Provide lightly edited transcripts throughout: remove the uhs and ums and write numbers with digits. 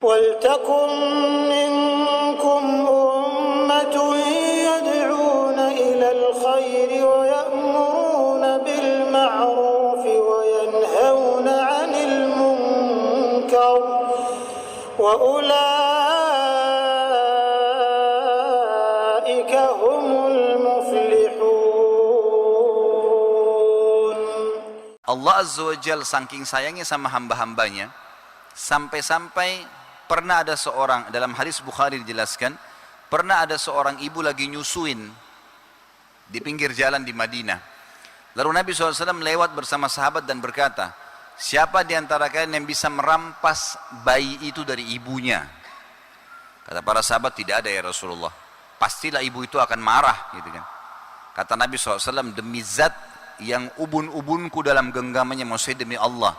وَلْتَكُنْ مِنْكُمْ أُمَّةٌ يَدْعُونَ إِلَى الْخَيْرِ وَيَأْمُرُونَ بِالْمَعْرُوفِ وَيَنْهَوْنَ عَنِ الْمُنْكَرِ وَأُولَئِكَ هُمُ الْمُفْلِحُونَ. Allah Azza wa Jalla saking sayangnya sama hamba-hambanya, sampai-sampai pernah ada seorang, dalam hadis Bukhari dijelaskan, pernah ada seorang ibu lagi nyusuin di pinggir jalan di Madinah. Lalu Nabi SAW lewat bersama sahabat dan berkata, siapa di antara kalian yang bisa merampas bayi itu dari ibunya? Kata para sahabat, tidak ada ya Rasulullah. Pastilah ibu itu akan marah, gitu kan. Kata Nabi SAW, demi zat yang ubun-ubunku dalam genggamannya, maksudnya demi Allah,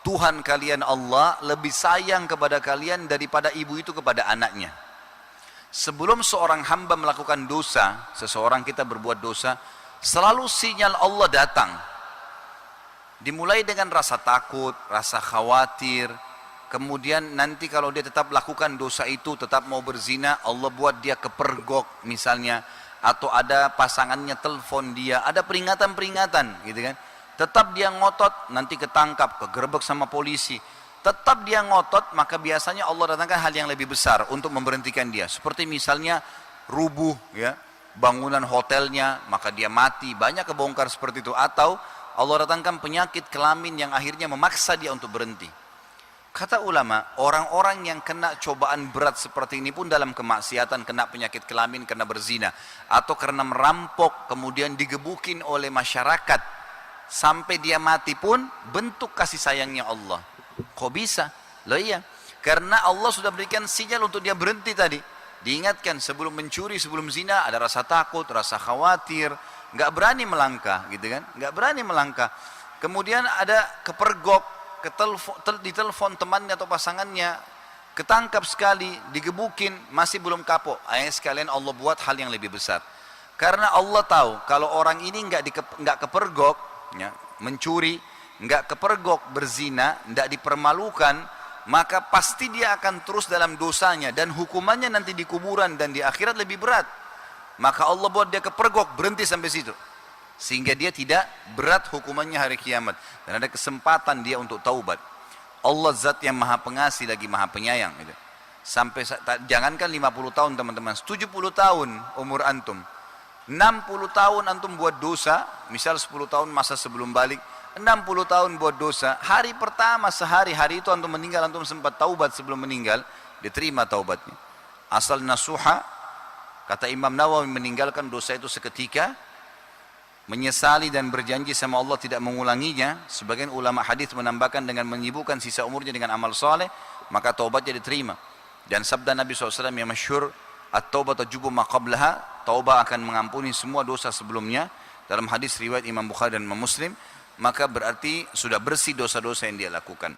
Tuhan kalian Allah lebih sayang kepada kalian daripada ibu itu kepada anaknya. Sebelum seorang hamba melakukan dosa, seseorang kita berbuat dosa, selalu sinyal Allah datang. Dimulai dengan rasa takut, rasa khawatir, kemudian nanti kalau dia tetap lakukan dosa itu, tetap mau berzina, Allah buat dia kepergok misalnya, atau ada pasangannya telepon dia, ada peringatan-peringatan gitu kan. Tetap dia ngotot, nanti ketangkap, kegerebek sama polisi. Tetap dia ngotot, maka biasanya Allah datangkan hal yang lebih besar untuk memberhentikan dia. Seperti misalnya rubuh ya, bangunan hotelnya, maka dia mati. Banyak kebongkar seperti itu. Atau Allah datangkan penyakit kelamin yang akhirnya memaksa dia untuk berhenti. Kata ulama, orang-orang yang kena cobaan berat seperti ini pun dalam kemaksiatan, kena penyakit kelamin, kena berzina, atau karena merampok, kemudian digebukin oleh masyarakat, sampai dia mati pun bentuk kasih sayangnya Allah. Kok bisa? Loh iya, karena Allah sudah berikan sinyal untuk dia berhenti tadi. Diingatkan sebelum mencuri, sebelum zina ada rasa takut, rasa khawatir, nggak berani melangkah, gitu kan? Nggak berani melangkah. Kemudian ada kepergok, ditelepon temannya atau pasangannya, ketangkap sekali, digebukin, masih belum kapok. Akhirnya sekalian Allah buat hal yang lebih besar. Karena Allah tahu kalau orang ini nggak kepergok, ya, mencuri, nggak kepergok, berzina, nggak dipermalukan, maka pasti dia akan terus dalam dosanya dan hukumannya nanti di kuburan dan di akhirat lebih berat. Maka Allah buat dia kepergok, berhenti sampai situ, sehingga dia tidak berat hukumannya hari kiamat dan ada kesempatan dia untuk taubat. Allah zat yang maha pengasih lagi maha penyayang gitu. Sampai jangankan 50 tahun teman-teman, 70 tahun umur antum, 60 tahun antum buat dosa, misal 10 tahun masa sebelum balik, 60 tahun buat dosa, hari pertama sehari, hari itu antum meninggal, antum sempat taubat sebelum meninggal, diterima taubatnya. Asal nasuha, kata Imam Nawawi, meninggalkan dosa itu seketika, menyesali dan berjanji sama Allah tidak mengulanginya. Sebagian ulama hadis menambahkan dengan menyibukkan sisa umurnya dengan amal soleh, maka taubatnya diterima. Dan sabda Nabi SAW yang masyhur, at-taubat tajubu ma qablaha, taubat akan mengampuni semua dosa sebelumnya, dalam hadis riwayat Imam Bukhari dan Imam Muslim. Maka berarti sudah bersih dosa-dosa yang dia lakukan.